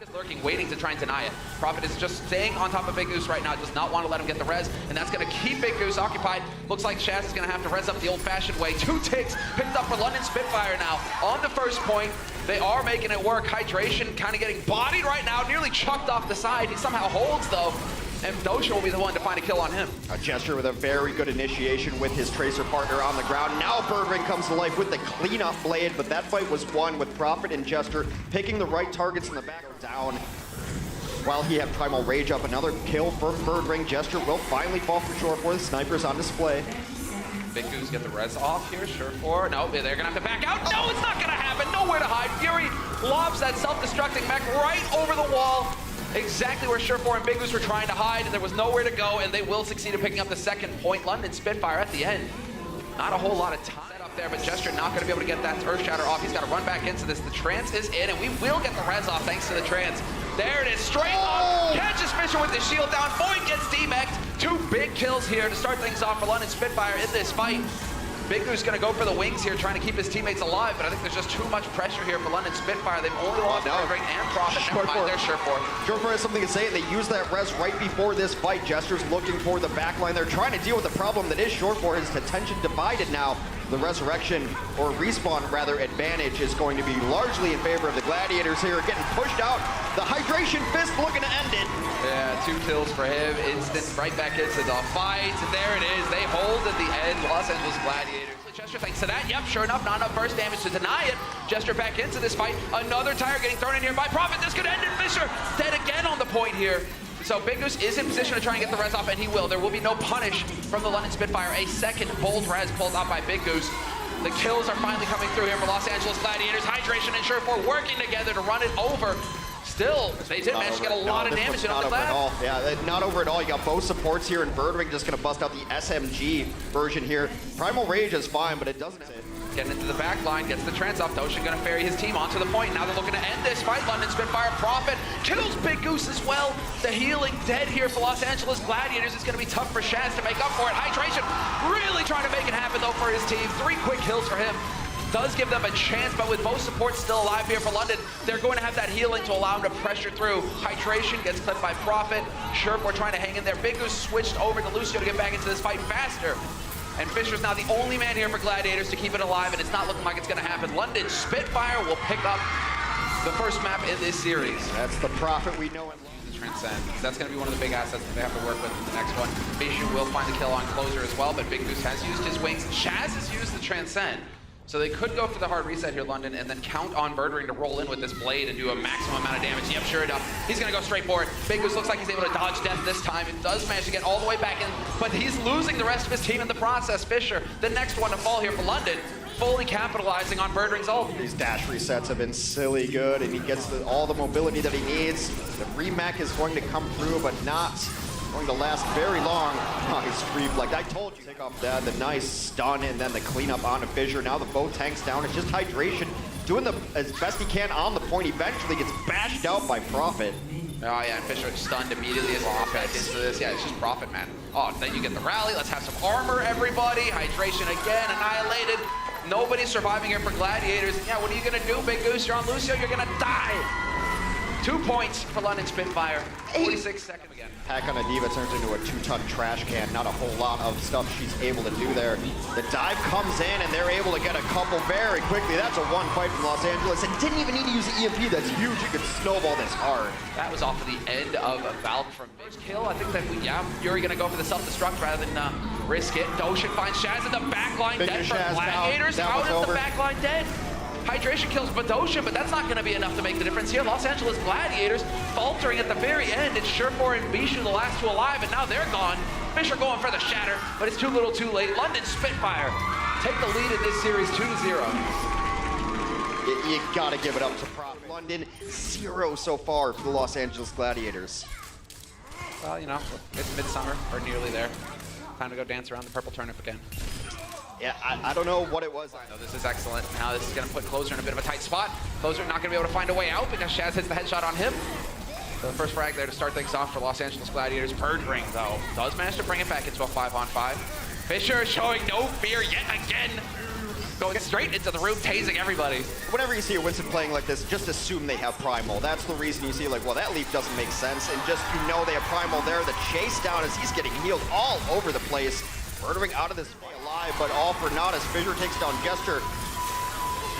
Is lurking, waiting to try and deny it. Prophet is just staying on top of Big Goose right now, does not want to let him get the res, and that's going to keep Big Goose occupied. Looks like Shaz is going to have to res up the old-fashioned way. 2 ticks picked up for London Spitfire now on the first point. They are making it work. Hydration kind of getting bodied right now, nearly chucked off the side. He somehow holds, though, and Dosha will be the one to find a kill on him. A Gesture with a very good initiation with his Tracer partner on the ground. Now Birdring comes to life with the cleanup blade, but that fight was won with Prophet and Gesture picking the right targets in the back down. While he had Primal Rage up, another kill for Birdring. Gesture will finally fall for short for the snipers on display. Big Goose get the res off here, sure for. No, they're gonna have to back out. No, it's not gonna happen. Nowhere to hide. Fury lobs that self-destructing mech right over the wall. Exactly where Surefour and Big Goose were trying to hide, and there was nowhere to go, and they will succeed in picking up the second point. London Spitfire at the end. Not a whole lot of time up there, but Gesture not going to be able to get that Earth Shatter off. He's got to run back into this. The trance is in, and we will get the res off thanks to the trance. There it is, straight up. Catches Fisher with the shield down. Boyd gets demeched. 2 big kills here to start things off for London Spitfire in this fight. Big Goose going to go for the wings here, trying to keep his teammates alive, but I think there's just too much pressure here for London Spitfire. They've only lost Birdring and Prophet. Never mind, they're Surefour. Surefour has something to say, and they use that res right before this fight. Gesture's looking for the backline. They're trying to deal with the problem that is Surefour. His attention divided now. The resurrection, or respawn rather, advantage is going to be largely in favor of the Gladiators here, getting pushed out. The Hydration Fist looking to end it. Yeah, 2 kills for him. Instant right back into the fight. And there it is. They hold at the end. Los Angeles Gladiators. Gesture thanks to that. Yep, sure enough, not enough burst damage to deny it. Gesture back into this fight. Another tire getting thrown in here by Prophet. This could end in Fisher. Dead again on the point here. So Big Goose is in position to try and get the res off, and he will. There will be no punish from the London Spitfire. A second bold res pulled out by Big Goose. The kills are finally coming through here for Los Angeles Gladiators. Hydration and Surefour working together to run it over. Still, they did manage to get a lot of damage in on the left. Yeah, not over at all. You got both supports here, and Birdring just going to bust out the SMG version here. Primal Rage is fine, but it doesn't hit. Getting into the back line, gets the trance off. Dosha going to ferry his team onto the point. Now they're looking to end this fight. London Spitfire Prophet kills Big Goose as well. The healing dead here for Los Angeles Gladiators. It's going to be tough for Shaz to make up for it. Hydration really trying to make it happen though for his team. 3 quick kills for him. Does give them a chance, but with both supports still alive here for London, they're going to have that healing to allow him to pressure through. Hydration gets clipped by Prophet. Surefour trying to hang in there. Big Goose switched over to Lucio to get back into this fight faster. And Fisher's now the only man here for Gladiators to keep it alive, and it's not looking like it's going to happen. London Spitfire will pick up the first map in this series. That's the Prophet we know and love. The Transcend. That's going to be one of the big assets that they have to work with in the next one. Bishu will find the kill on Closer as well, but Big Goose has used his wings. Shaz has used the Transcend. So they could go for the hard reset here, London, and then count on Birdring to roll in with this blade and do a maximum amount of damage. Yep, sure enough, he's gonna go straight for it. Big Goose looks like he's able to dodge death this time. It does manage to get all the way back in, but he's losing the rest of his team in the process. Fisher, the next one to fall here for London, fully capitalizing on Birdring's ult. These dash resets have been silly good, and he gets all the mobility that he needs. The remech is going to come through, but not going to last very long. Nice creep, like I told you. Take off that, the nice stun, and then the cleanup on a Fissure. Now the bow tanks down. It's just Hydration doing as best he can on the point. Eventually gets bashed out by Prophet. Oh yeah, and Fisher stunned immediately as he walked back into this. Yeah, it's just Prophet, man. Oh, then you get the rally. Let's have some armor, everybody. Hydration again, annihilated. Nobody's surviving here for Gladiators. Yeah, what are you gonna do, Big Goose? You're on Lucio, you're gonna die. 2 points for London Spitfire. 46 seconds again. Pack on a Diva turns into a 2-ton trash can. Not a whole lot of stuff she's able to do there. The dive comes in, and they're able to get a couple very quickly. That's a 1 fight from Los Angeles. And didn't even need to use the EMP. That's huge. You could snowball this hard. That was off of the end of a Valk from first kill. I think that Fury gonna go for the self-destruct rather than risk it. Doshin finds Shaz in the backline dead for Gladiators. Out of the backline dead. Hydration kills Badosha, but that's not going to be enough to make the difference here. Los Angeles Gladiators faltering at the very end. It's Surefour and Bishu, the last 2 alive, and now they're gone. Fisher going for the shatter, but it's too little too late. London Spitfire take the lead in this series 2-0. You got to give it up to Prop. London 0 so far for the Los Angeles Gladiators. Well, you know, it's midsummer, or nearly there. Time to go dance around the purple turnip again. Yeah, I don't know what it was. No, this is excellent. Now this is going to put Closer in a bit of a tight spot. Closer not going to be able to find a way out because Shaz hits the headshot on him. So the first frag there to start things off for Los Angeles Gladiators. Birdring, though, does manage to bring it back into a 5-on-5. Fisher showing no fear yet again. going straight into the room, tasing everybody. Whenever you see a Winston playing like this, just assume they have Primal. That's the reason you see like, well, that leap doesn't make sense. And just, you know, they have Primal there. The chase down as he's getting healed all over the place. Birdring out of this alive, but all for naught as Fissure takes down Gesture.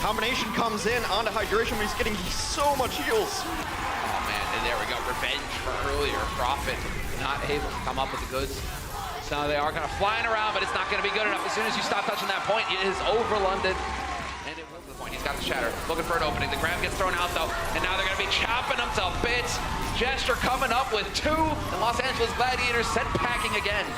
Combination comes in onto Hydration, but he's getting so much heals. Oh man, and there we go. Revenge for earlier. Prophet not able to come up with the goods. So they are kind of flying around, but it's not going to be good enough. As soon as you stop touching that point, it is over London. And it will to the point. He's got the shatter. Looking for an opening. The grab gets thrown out though, and now they're going to be chopping him to bits. Gesture coming up with 2, and Los Angeles Gladiators sent packing again.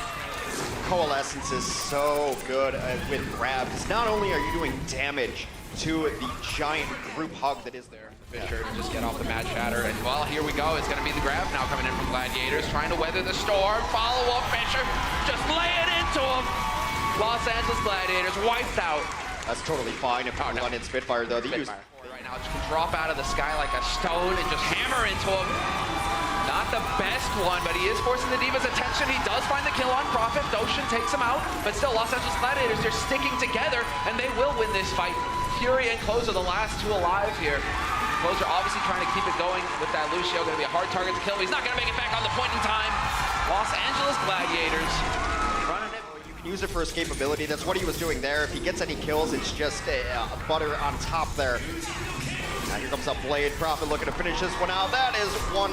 Coalescence is so good with grab, because not only are you doing damage to the giant group hug that is there. Fissure to just get off the Mad Shatter, and well, here we go. It's going to be the grab now coming in from Gladiators, trying to weather the storm. Follow up, Fissure, just lay it into him. Los Angeles Gladiators wiped out. That's totally fine if you're London Spitfire, though. Spitfire. Right now, just can drop out of the sky like a stone and just hammer into him. Not the best one, but he is forcing the Diva's attention. He does find the kill on Prophet. Doshin takes him out, but still, Los Angeles Gladiators, they're sticking together, and they will win this fight. Fury and Closer, the last 2 alive here. Closer obviously trying to keep it going with that Lucio. Going to be a hard target to kill, but he's not going to make it back on the point in time. Los Angeles Gladiators running it. You can use it for escapability. That's what he was doing there. If he gets any kills, it's just butter on top there. Now here comes up Blade. Prophet looking to finish this one out. That is 1/.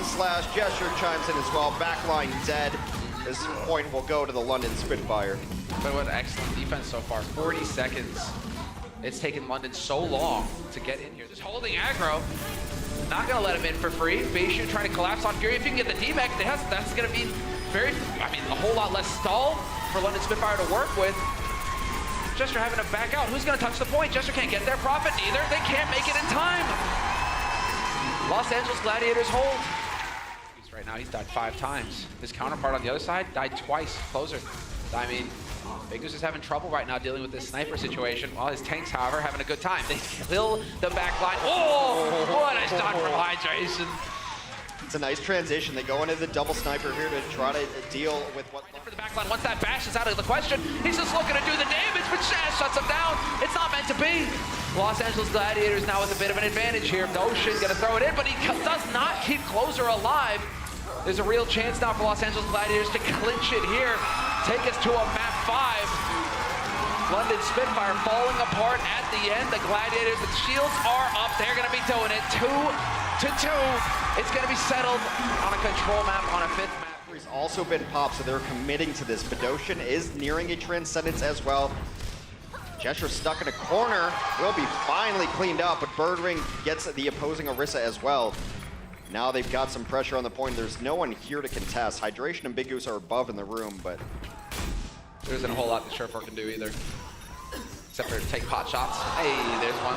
Gesture chimes in as well. Backline dead. This point will go to the London Spitfire. But what excellent defense so far. 40 seconds. It's taken London so long to get in here. Just holding aggro. Not going to let him in for free. Fissure trying to collapse on Fury. If you can get the D-Mech, that's going to be a whole lot less stall for London Spitfire to work with. Gesture having to back out. Who's going to touch the point? Gesture can't get there. Prophet neither. They can't make it in time. Los Angeles Gladiators hold. Right now, he's died 5 times. His counterpart on the other side died twice. Closer. I mean, Big Goose is having trouble right now dealing with this sniper situation, while his tanks, however, having a good time. They kill the back line. Oh, what a shot from Hydration. It's a nice transition. They go into the double sniper here to try to deal with what... For the back line, once that bash is out of the question, he's just looking to do the damage, but Shaz shuts him down. It's not meant to be. Los Angeles Gladiators now with a bit of an advantage here. Doshin gonna throw it in, but he does not keep Closer alive. There's a real chance now for Los Angeles Gladiators to clinch it here. Take us to a map 5. London Spitfire falling apart at the end. The Gladiators, the shields are up. They're going to be doing it 2-2. It's going to be settled on a control map on a 5th map. He's also been popped, so they're committing to this. Doshin is nearing a transcendence as well. Gesture stuck in a corner. Will be finally cleaned up, but Birdring gets the opposing Orisa as well. Now they've got some pressure on the point. There's no one here to contest. Hydration and Big Goose are above in the room, but... there isn't a whole lot that Surefour can do either. Except for take pot shots. Hey, there's one.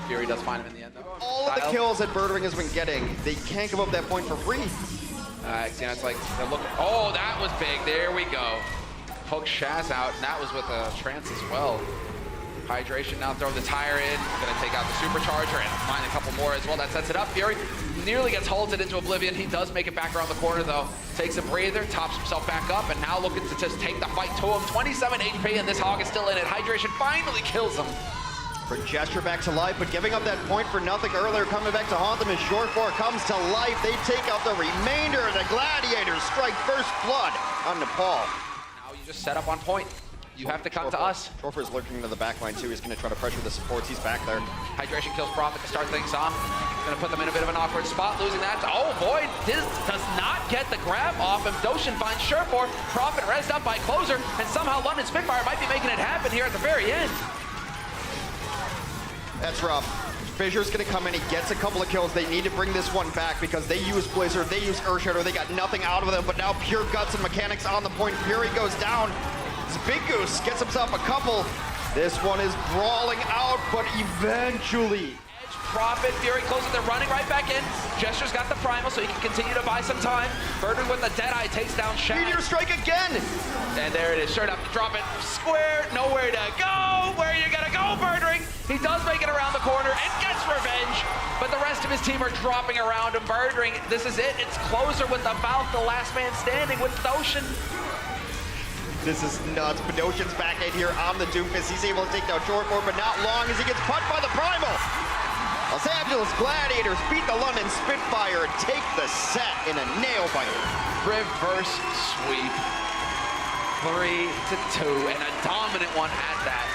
Fury does find him in the end, though. All of the kills that Birdring has been getting, they can't give up that point for free. It's like they're looking... oh, that was big. There we go. Poke Shaz out, and that was with a trance as well. Hydration now throwing the tire in. Gonna take out the supercharger and find a couple more as well. That sets it up. Fury nearly gets halted into oblivion. He does make it back around the corner though. Takes a breather, tops himself back up, and now looking to just take the fight to him. 27 HP, and this Hog is still in it. Hydration finally kills him. For Gesture back to life, but giving up that point for nothing earlier, coming back to haunt them as Surefour comes to life. They take out the remainder of the Gladiators, strike first blood on Nepal. Now you just set up on point. You have to come to us. Surefour's lurking into the back line too. He's going to try to pressure the supports. He's back there. Hydration kills Prophet to start things off. Going to put them in a bit of an awkward spot, losing that. Oh boy, this does not get the grab off him. Doshin finds Surefour. Prophet rezzed up by Closer, and somehow London Spitfire might be making it happen here at the very end. That's rough. Fissure's going to come in. He gets a couple of kills. They need to bring this one back because they use Blizzard, they use Earthshatter. They got nothing out of them, but now pure guts and mechanics on the point. Fury goes down. Big Goose gets himself a couple. This one is brawling out, but eventually. Prophet, Fury closes, they're running right back in. Gesture's got the primal, so he can continue to buy some time. Birdring with the Deadeye takes down Shaq. Meteor strike again! And there it is, sure enough, drop it square, nowhere to go. Where are you gonna go, Birdring? He does make it around the corner and gets revenge, but the rest of his team are dropping around him. Birdring, this is it. It's Closer with the mouth, the last man standing with Doshin. This is nuts. Bedosian's back in here on the Doomfist. He's able to take down Short Form, but not long as he gets punched by the Primal. Los Angeles Gladiators beat the London Spitfire and take the set in a nail-biter. Reverse sweep. 3-2, and a dominant one at that.